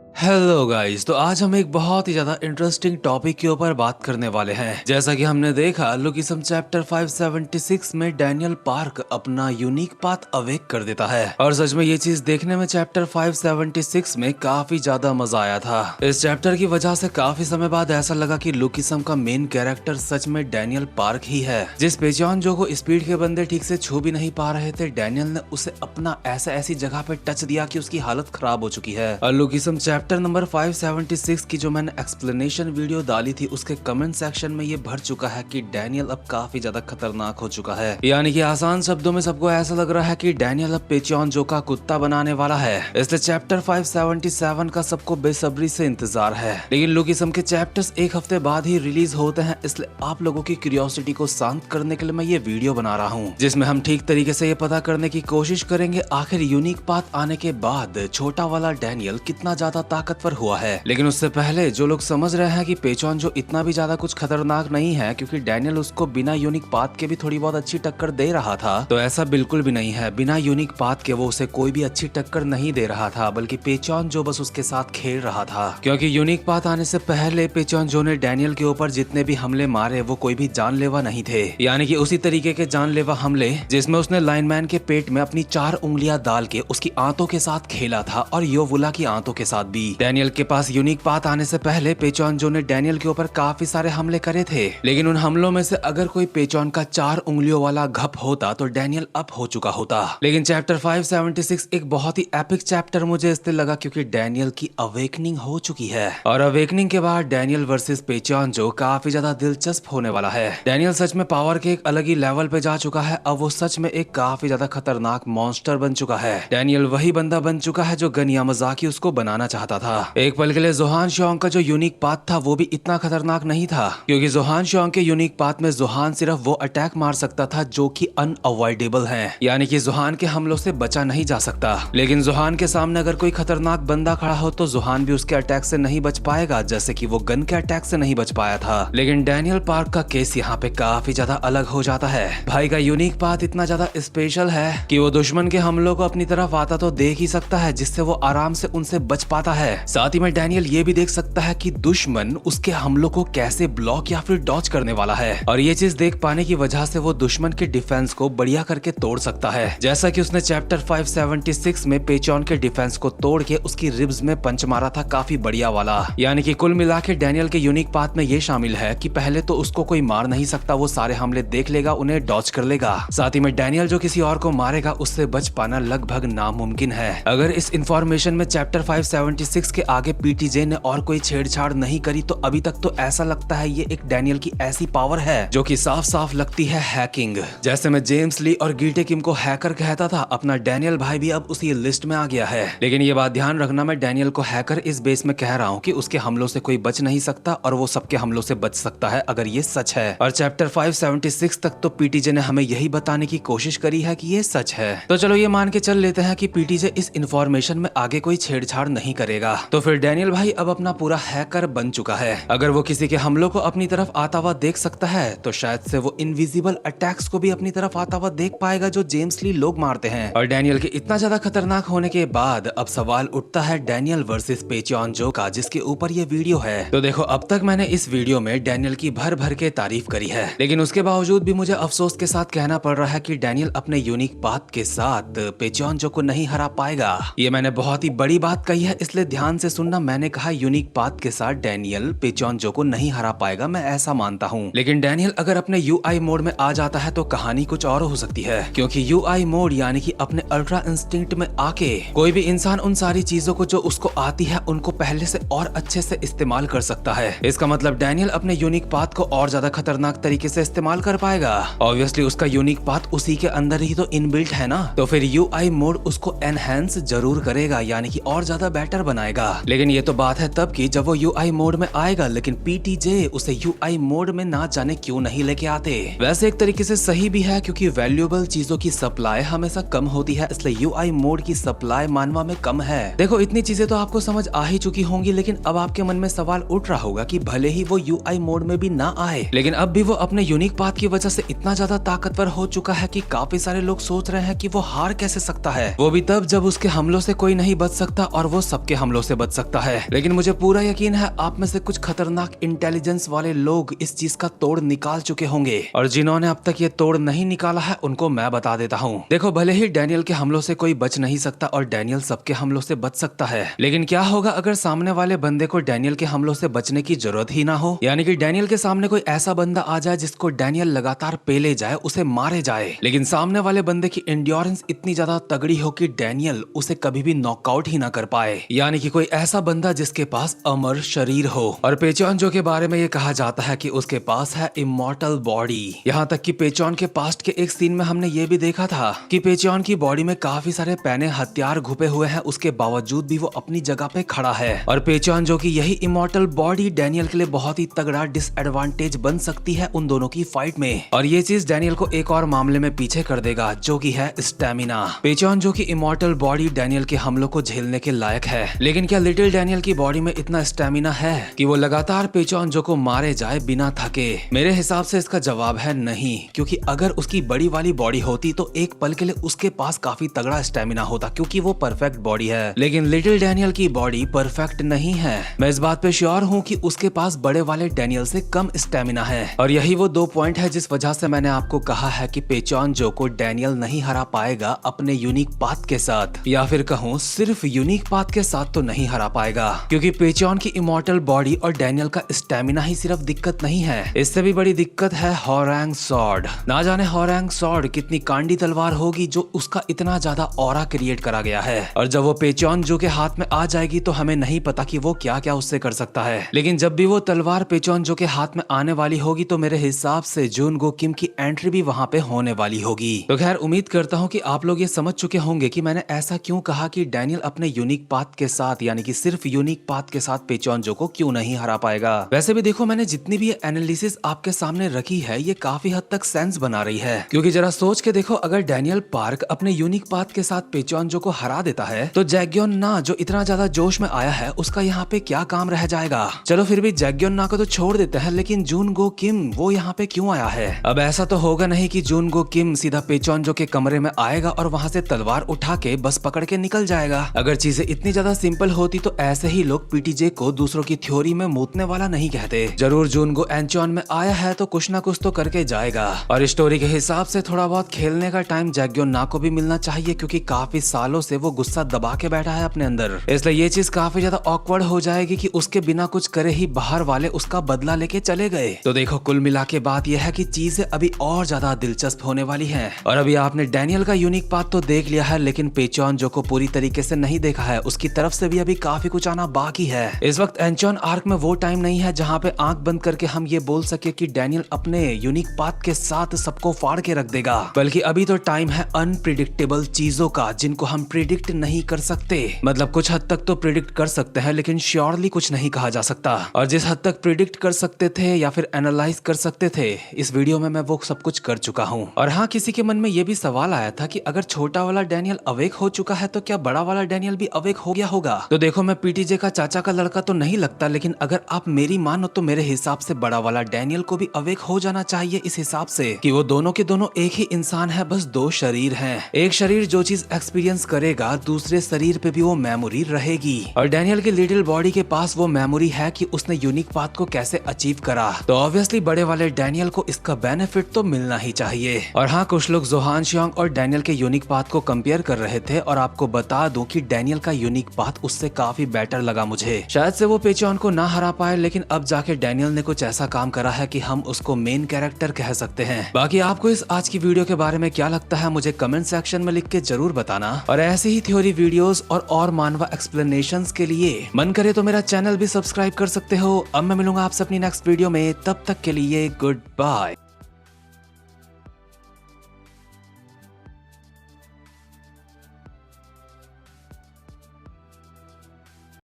Hello guys, तो आज हम एक बहुत ही ज्यादा इंटरेस्टिंग टॉपिक के ऊपर बात करने वाले हैं। जैसा कि हमने देखा लुकिसम चैप्टर 576 में डैनियल पार्क अपना यूनिक पाथ अवेक कर देता है और सच में ये चीज देखने में चैप्टर 576 में काफी ज्यादा मजा आया था। इस चैप्टर की वजह से काफी समय बाद ऐसा लगा कि लुकिसम का मेन कैरेक्टर सच में डैनियल पार्क ही है। जिस पेचॉनजो को स्पीड के बंदे ठीक से छू भी नहीं पा रहे थे, डैनियल ने उसे अपना ऐसी जगह पे टच दिया कि उसकी हालत खराब हो चुकी है। और लुकिसम चैप्टर नंबर 576 की जो मैंने एक्सप्लेनेशन वीडियो डाली थी उसके कमेंट सेक्शन में ये भर चुका है कि डैनियल अब काफी ज्यादा खतरनाक हो चुका है। यानी कि आसान शब्दों में सबको ऐसा लग रहा है कि डैनियल अब पेचॉनजो का कुत्ता बनाने वाला है। इसलिए चैप्टर 577 का सबको बेसब्री से इंतजार है। लेकिन लुकिसम के चैप्टर्स एक हफ्ते बाद ही रिलीज होते हैं, इसलिए आप लोगों की क्यूरियोसिटी को शांत करने के लिए मैं ये वीडियो बना रहा हूँ, जिसमें हम ठीक तरीके से ये पता करने की कोशिश करेंगे आखिर यूनिक पाथ आने के बाद छोटा वाला डैनियल कितना ज्यादा ताकतवर हुआ है। लेकिन उससे पहले जो लोग समझ रहे हैं कि पेचॉनजो इतना भी ज्यादा कुछ खतरनाक नहीं है क्योंकि डैनियल उसको बिना यूनिक पाथ के भी थोड़ी बहुत अच्छी टक्कर दे रहा था, तो ऐसा बिल्कुल भी नहीं है। बिना यूनिक पाथ के वो उसे कोई भी अच्छी टक्कर नहीं दे रहा था, बल्कि पेचॉनजो बस उसके साथ खेल रहा था। क्योंकि यूनिक पाथ आने से पहले पेचॉनजो ने डैनियल के ऊपर जितने भी हमले मारे वो कोई भी जानलेवा नहीं थे। यानी कि उसी तरीके के जानलेवा हमले जिसमें उसने लाइनमैन के पेट में अपनी 4 उंगलियां डाल के उसकी आंतों के साथ खेला था और योवुला की आंतों के साथ भी। डैनियल के पास यूनिक पाथ आने से पहले पेचॉनजो ने डैनियल के ऊपर काफी सारे हमले करे थे, लेकिन उन हमलों में से अगर कोई पेचॉन का 4 उंगलियों वाला घप होता तो डैनियल अप हो चुका होता। लेकिन चैप्टर 576 एक बहुत ही एपिक चैप्टर मुझे इसलिए लगा क्योंकि डैनियल की अवेकनिंग हो चुकी है और अवेकनिंग के बाद डैनियल वर्सेस पेचॉनजो काफी ज्यादा दिलचस्प होने वाला है। डैनियल सच में पावर के एक अलग ही लेवल पे जा चुका है। अब वो सच में एक काफी ज्यादा खतरनाक मॉन्स्टर बन चुका है। डैनियल वही बंदा बन चुका है जो गन यामाज़ाकी उसको बनाना चाहता था। एक पल के लिए जोहान शोंग का जो यूनिक पाथ था वो भी इतना खतरनाक नहीं था, क्योंकि जोहान शोंग के यूनिक पाथ में जोहान सिर्फ वो अटैक मार सकता था जो कि अनअवॉइडेबल है, यानी कि जोहान के हमलों से बचा नहीं जा सकता। लेकिन जोहान के सामने अगर कोई खतरनाक बंदा खड़ा हो तो जोहान भी उसके अटैक से नहीं बच पाएगा, जैसे कि वो गन के अटैक से नहीं बच पाया था। लेकिन डैनियल पार्क का केस यहाँ पे काफी ज्यादा अलग हो जाता है। भाई का यूनिक पाथ इतना ज्यादा स्पेशल है कि वो दुश्मन के हमलों को अपनी तरफ आता तो देख ही सकता है, जिससे वो आराम से उनसे बच पाता है। साथ ही में डैनियल ये भी देख सकता है कि दुश्मन उसके हमलों को कैसे ब्लॉक या फिर डॉज करने वाला है, और ये चीज देख पाने की वजह से वो दुश्मन के डिफेंस को बढ़िया करके तोड़ सकता है, जैसा कि उसने चैप्टर 576 में पेचॉन के डिफेंस को तोड़ के उसकी रिब्स में पंच मारा था, काफी बढ़िया वाला। यानी कि कुल मिला के डैनियल के यूनिक पाथ में ये शामिल है कि पहले तो उसको कोई मार नहीं सकता, वो सारे हमले देख लेगा, उन्हें डॉज कर लेगा। साथ ही में डैनियल जो किसी और को मारेगा उससे बच पाना लगभग नामुमकिन है। अगर इस इंफॉर्मेशन में चैप्टर 576 के आगे पीटीजे ने और कोई छेड़छाड़ नहीं करी तो अभी तक तो ऐसा लगता है ये एक डैनियल की ऐसी पावर है जो कि साफ साफ लगती है हैकिंग। जैसे मैं जेम्स ली और गीटे किम को हैकर कहता था, अपना डैनियल भाई भी अब उसी लिस्ट में आ गया है। लेकिन ये बात ध्यान रखना, मैं डैनियल को हैकर इस बेस में कह रहा हूँ कि उसके हमलों से कोई बच नहीं सकता और वो सबके हमलों से बच सकता है अगर ये सच है। और चैप्टर 576 तक तो पीटीजे ने हमें यही बताने की कोशिश करी है कि ये सच है। तो चलो ये मान के चल लेते हैं कि पीटीजे इस इंफॉर्मेशन में आगे कोई छेड़छाड़ नहीं करेगा, तो फिर डैनियल भाई अब अपना पूरा हैकर बन चुका है। अगर वो किसी के हमलों को अपनी तरफ आता हुआ देख सकता है तो शायद से वो इनविजिबल अटैक्स को भी अपनी तरफ आता हुआ देख पाएगा जो जेम्स ली लोग मारते हैं। और डैनियल के इतना ज्यादा खतरनाक होने के बाद अब सवाल उठता है डैनियल वर्सेस पेचॉनजो का, जिसके ऊपर ये वीडियो है। तो देखो, अब तक मैंने इस वीडियो में डैनियल की भर भर के तारीफ करी है, लेकिन उसके बावजूद भी मुझे अफसोस के साथ कहना पड़ रहा है कि डैनियल अपने यूनिक पाथ के साथ पेचॉनजो को नहीं हरा पाएगा। ये मैंने बहुत ही बड़ी बात कही है, इसलिए ध्यान से सुनना। मैंने कहा यूनिक पाथ के साथ डैनियल पेचॉनजो को नहीं हरा पाएगा, मैं ऐसा मानता हूँ। लेकिन डैनियल अगर अपने यूआई मोड में आ जाता है तो कहानी कुछ और हो सकती है, क्योंकि यूआई मोड यानी कि अपने अल्ट्रा इंस्टिंक्ट में आके कोई भी इंसान उन सारी चीजों को जो उसको आती है उनको पहले से और अच्छे से इस्तेमाल कर सकता है। इसका मतलब डैनियल अपने यूनिक पाथ को और ज्यादा खतरनाक तरीके से इस्तेमाल कर पाएगा। ऑब्वियसली उसका यूनिक पाथ उसी के अंदर ही तो इनबिल्ट है ना, तो फिर यूआई मोड उसको एनहेंस जरूर करेगा, यानी कि और ज्यादा बेटर बनाएगा। लेकिन ये तो बात है तब की जब वो यूआई मोड में आएगा, लेकिन पीटीजे उसे यूआई मोड में ना जाने क्यों नहीं लेके आते। वैसे एक तरीके से सही भी है, क्योंकि वैल्यूएबल चीजों की सप्लाई हमेशा कम होती है, इसलिए यूआई मोड की सप्लाई मानवा में कम है। देखो, इतनी चीजें तो आपको समझ आ ही चुकी होंगी, लेकिन अब आपके मन में सवाल उठ रहा होगा कि भले ही वो यूआई मोड में भी ना आए, लेकिन अब भी वो अपने यूनिक पाथ की वजह से इतना ज्यादा ताकतवर हो चुका है कि काफी सारे लोग सोच रहे हैं कि वो हार कैसे सकता है, वो भी तब जब उसके हमलों से कोई नहीं बच सकता और वो सबके हमलों से बच सकता है। लेकिन मुझे पूरा यकीन है आप में से कुछ खतरनाक इंटेलिजेंस वाले लोग इस चीज का तोड़ निकाल चुके होंगे, और जिन्होंने अब तक ये तोड़ नहीं निकाला है उनको मैं बता देता हूँ। देखो, भले ही डैनियल के हमलों से कोई बच नहीं सकता और डैनियल सबके हमलों से बच सकता है, लेकिन क्या होगा अगर सामने वाले बंदे को डैनियल के हमलों से बचने की जरूरत ही ना हो? यानी कि डैनियल के सामने कोई ऐसा बंदा आ जाए जिसको डैनियल लगातार पेले जाए, उसे मारे जाए, लेकिन सामने वाले बंदे की एंड्योरेंस इतनी ज्यादा तगड़ी हो कि डैनियल उसे कभी भी नॉकआउट ही ना कर पाए। यानी कि कोई ऐसा बंदा जिसके पास अमर शरीर हो। और पेचोनजो के बारे में ये कहा जाता है कि उसके पास है इमॉर्टल बॉडी। यहाँ तक कि पेचोन के पास्ट के एक सीन में हमने ये भी देखा था कि पेचोन की बॉडी में काफी सारे पैने हथियार घुपे हुए हैं, उसके बावजूद भी वो अपनी जगह पे खड़ा है। और पेचोनजो की यही इमॉर्टल बॉडी डैनियल के लिए बहुत ही तगड़ा डिसएडवांटेज बन सकती है उन दोनों की फाइट में। और ये चीज डैनियल को एक और मामले में पीछे कर देगा, जो कि है स्टेमिना। पेचोनजो की इमॉर्टल बॉडी डैनियल के हमलों को झेलने के लायक है, लेकिन क्या लिटिल डैनियल की बॉडी में इतना स्टेमिना है कि वो लगातार पेचोनजो को मारे जाए बिना थके? मेरे हिसाब से इसका जवाब है नहीं, क्योंकि अगर उसकी बड़ी वाली बॉडी होती तो एक पल के लिए उसके पास काफी तगड़ा स्टेमिना होता, क्योंकि वो परफेक्ट बॉडी है। लेकिन लिटिल डैनियल की बॉडी परफेक्ट नहीं है। मैं इस बात पे श्योर हूँ कि उसके पास बड़े वाले डैनियल से कम स्टेमिना है, और यही वो दो पॉइंट है जिस वजह से मैंने आपको कहा है कि पेचोनजो को डैनियल नहीं हरा पाएगा अपने यूनिक पाथ के साथ, या फिर कहूँ सिर्फ यूनिक पाथ के साथ तो नहीं हरा पाएगा, क्योंकि पेचोन की इमॉर्टल बॉडी और डैनियल का स्टेमिना ही सिर्फ दिक्कत नहीं है, इससे भी बड़ी दिक्कत है होरांग सॉर्ड। ना जाने होरांग सॉर्ड कितनी कांडी तलवार होगी जो उसका इतना ज्यादा ऑरा क्रिएट करा गया है, और जब वो पेचोनजो के हाथ में आ जाएगी तो हमें नहीं पता कि वो क्या क्या उससे कर सकता है। लेकिन जब भी वो तलवार पेचोनजो के हाथ में आने वाली होगी तो मेरे हिसाब से जुनगो किम की एंट्री भी वहां पे होने वाली होगी। तो खैर, उम्मीद करता हूँ कि आप लोग ये समझ चुके होंगे कि मैंने ऐसा क्यों कहा कि डैनियल अपने यूनिक पाथ के साथ, यानी कि सिर्फ यूनिक पाथ के साथ पेचोनजो को क्यों नहीं हरा पाएगा। वैसे भी देखो, मैंने जितनी भी एनालिसिस आपके सामने रखी है ये काफी हद तक सेंस बना रही है, क्योंकि जरा सोच के देखो, अगर डैनियल पार्क अपने यूनिक पाथ के साथ पेचोनजो को हरा देता है तो जैग्योन ना, जो इतना ज्यादा जोश में आया है, उसका यहाँ पे क्या काम रह जाएगा। चलो फिर भी जैग्योन ना को तो छोड़ देते हैं, लेकिन जुनगो किम वो यहाँ पे क्यों आया है? अब ऐसा तो होगा नहीं कि जुनगो किम सीधा पेचोनजो के कमरे में आएगा और वहाँ से तलवार उठा के बस पकड़ के निकल जाएगा। अगर चीजें इतनी ज्यादा सिंपल होती तो ऐसे ही लोग पीटीजे को दूसरों की थ्योरी में मूतने वाला नहीं कहते। जरूर जुनगो एंचोन में आया है तो कुछ ना कुछ तो करके जाएगा, और स्टोरी के हिसाब से थोड़ा बहुत खेलने का टाइम जैग्योन ना को भी मिलना चाहिए, क्योंकि काफी सालों से वो गुस्सा दबा के बैठा है अपने अंदर। इसलिए ये चीज काफी ज्यादा ऑकवर्ड हो जाएगी कि उसके बिना कुछ करे ही बाहर वाले उसका बदला लेके चले गए। तो देखो, कुल मिला के बात यह है कि चीजें अभी और ज्यादा दिलचस्प होने वाली हैं। और अभी आपने डैनियल का यूनिक पाथ तो देख लिया है, लेकिन पेचोनजो को पूरी तरीके से नहीं देखा है, उसकी तरफ से भी अभी काफी कुछ आना बाकी है। इस वक्त एंचोन आर्क में वो टाइम नहीं है जहाँ पे आंख बंद करके हम ये बोल सके कि डैनियल अपने यूनिक पाथ के साथ सबको फाड़ के रख देगा, बल्कि अभी तो टाइम है अनप्रिडिक्टेबल चीजों का, जिनको हम प्रिडिक्ट नहीं कर सकते। मतलब कुछ हद तक तो प्रिडिक्ट कर सकते हैं, लेकिन श्योरली कुछ नहीं कहा जा सकता। और जिस हद तक प्रिडिक्ट कर सकते थे या फिर एनालाइज कर सकते थे, इस वीडियो में मैं वो सब कुछ कर चुका हूँ। और हाँ, किसी के मन में ये भी सवाल आया था कि अगर छोटा वाला डैनियल अवेक हो चुका है तो क्या बड़ा वाला डैनियल भी अवेक हो गया होगा? तो देखो, मैं पीटीजे का चाचा का लड़का तो नहीं लगता, लेकिन अगर आप मेरी मानो तो मेरे हिसाब से बड़ा वाला डैनियल को भी अवेक हो जाना चाहिए, इस हिसाब से कि वो दोनों के दोनों एक ही इंसान है, बस दो शरीर हैं। एक शरीर जो चीज एक्सपीरियंस करेगा, दूसरे शरीर पे भी वो मेमोरी रहेगी। और डैनियल की लिटिल बॉडी के पास वो मेमोरी है कि उसने यूनिक पाथ को कैसे अचीव करा, तो ऑब्वियसली बड़े वाले डैनियल को इसका बेनिफिट तो मिलना ही चाहिए। और हाँ, कुछ लोग जोहान शियोंग और डैनियल के यूनिक पाथ को कंपेयर कर रहे थे, और आपको बता दूं कि डैनियल का यूनिक पाथ उससे काफी बेटर लगा मुझे। शायद से वो पेचोन को ना हरा पाए, लेकिन अब जाके डैनियल ने कुछ ऐसा काम करा है कि हम उसको मेन कैरेक्टर कह सकते हैं। बाकी आपको इस आज की वीडियो के बारे में क्या लगता है मुझे कमेंट सेक्शन में लिख के जरूर बताना, और ऐसे ही थ्योरी वीडियोस और मानवा एक्सप्लेनेशंस के लिए मन करे तो मेरा चैनल भी सब्सक्राइब कर सकते हो। अब मैं मिलूंगा आपसे अपनी नेक्स्ट वीडियो में, तब तक के लिए गुड बाय।